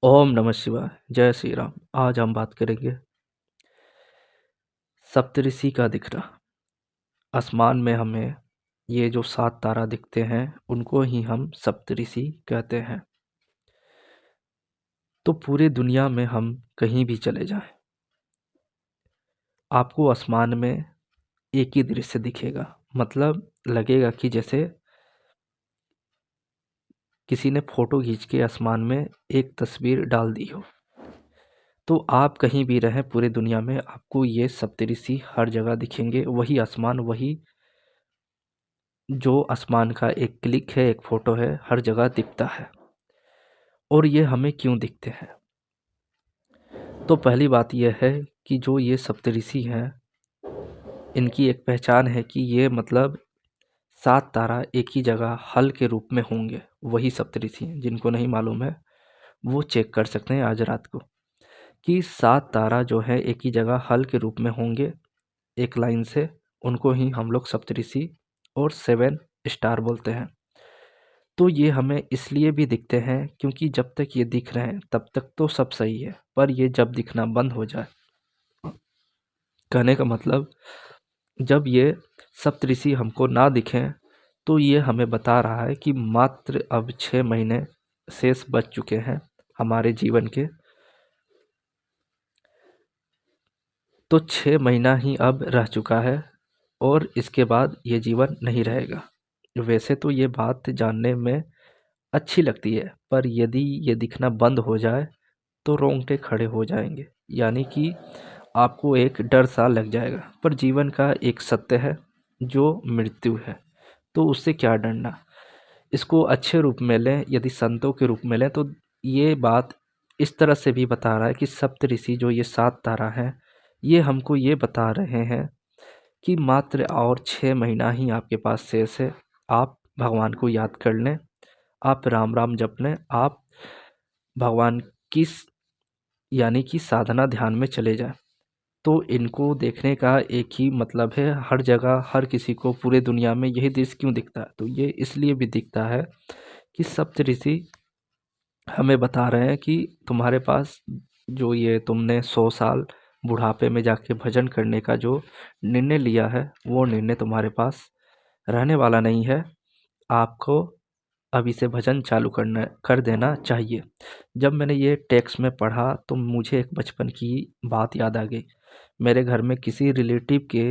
ओम नमः शिवाय। जय श्री राम। आज हम बात करेंगे सप्तऋषि का दिखना। आसमान में हमें ये जो 7 तारा दिखते हैं उनको ही हम सप्तऋषि कहते हैं। तो पूरे दुनिया में हम कहीं भी चले जाएं, आपको आसमान में एक ही दृश्य दिखेगा। मतलब लगेगा कि जैसे किसी ने फोटो खींच के आसमान में एक तस्वीर डाल दी हो। तो आप कहीं भी रहें पूरे दुनिया में, आपको ये सप्तऋषि हर जगह दिखेंगे। वही आसमान, वही जो आसमान का एक क्लिक है, एक फ़ोटो है, हर जगह दिखता है। और ये हमें क्यों दिखते हैं? तो पहली बात यह है कि जो ये सप्तऋषि हैं, इनकी एक पहचान है कि ये मतलब 7 तारा एक ही जगह हल के रूप में होंगे। वही सप्तऋषि हैं। जिनको नहीं मालूम है वो चेक कर सकते हैं आज रात को, कि 7 तारा जो है एक ही जगह हल के रूप में होंगे एक लाइन से। उनको ही हम लोग सप्तऋषि और 7 स्टार बोलते हैं। तो ये हमें इसलिए भी दिखते हैं क्योंकि जब तक ये दिख रहे हैं तब तक तो सब सही है, पर ये जब दिखना बंद हो जाए, कहने का मतलब जब ये सप्तऋषि हमको ना दिखें, तो ये हमें बता रहा है कि मात्र अब 6 महीने शेष बच चुके हैं हमारे जीवन के। तो 6 महीना ही अब रह चुका है और इसके बाद ये जीवन नहीं रहेगा। वैसे तो ये बात जानने में अच्छी लगती है, पर यदि ये दिखना बंद हो जाए तो रोंगटे खड़े हो जाएंगे। यानी कि आपको एक डर सा लग जाएगा। पर जीवन का एक सत्य है जो मृत्यु है, तो उससे क्या डरना। इसको अच्छे रूप में लें, यदि संतों के रूप में लें, तो ये बात इस तरह से भी बता रहा है कि सप्तऋषि जो ये 7 तारा हैं, ये हमको ये बता रहे हैं कि मात्र और 6 महीना ही आपके पास शेष है। आप भगवान को याद कर लें, आप राम राम जप लें, आप भगवान की यानी कि साधना ध्यान में चले जाएं। तो इनको देखने का एक ही मतलब है, हर जगह हर किसी को पूरे दुनिया में यही दृश्य क्यों दिखता है? तो ये इसलिए भी दिखता है कि सप्तऋषि हमें बता रहे हैं कि तुम्हारे पास जो ये तुमने 100 साल बुढ़ापे में जाके भजन करने का जो निर्णय लिया है, वो निर्णय तुम्हारे पास रहने वाला नहीं है। आपको अभी से भजन चालू कर देना चाहिए। जब मैंने ये टेक्स्ट में पढ़ा तो मुझे एक बचपन की बात याद आ गई। मेरे घर में किसी रिलेटिव के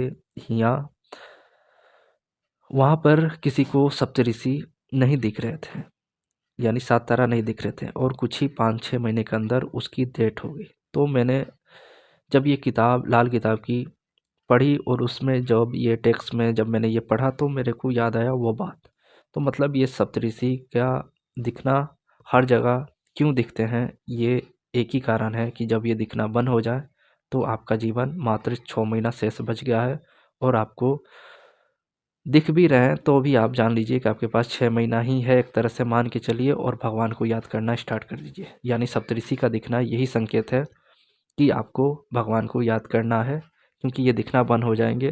यहाँ, वहाँ पर किसी को सप्तऋषि नहीं दिख रहे थे, यानी 7 तारा नहीं दिख रहे थे, और कुछ ही 5-6 महीने के अंदर उसकी डेथ हो गई। तो मैंने जब ये किताब लाल किताब की पढ़ी और उसमें जब ये टेक्स्ट में जब मैंने ये पढ़ा तो मेरे को याद आया वो बात। तो मतलब ये सप्तऋषि का दिखना हर जगह क्यों दिखते हैं, ये एक ही कारण है कि जब ये दिखना बंद हो जाए तो आपका जीवन मात्र 6 महीना शेष बच गया है। और आपको दिख भी रहे हैं तो भी आप जान लीजिए कि आपके पास 6 महीना ही है, एक तरह से मान के चलिए, और भगवान को याद करना स्टार्ट कर दीजिए। यानी सप्तऋषि का दिखना यही संकेत है कि आपको भगवान को याद करना है, क्योंकि ये दिखना बंद हो जाएंगे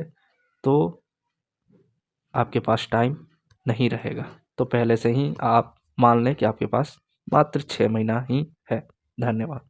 तो आपके पास टाइम नहीं रहेगा। तो पहले से ही आप मान लें कि आपके पास मात्र 6 महीना ही है। धन्यवाद।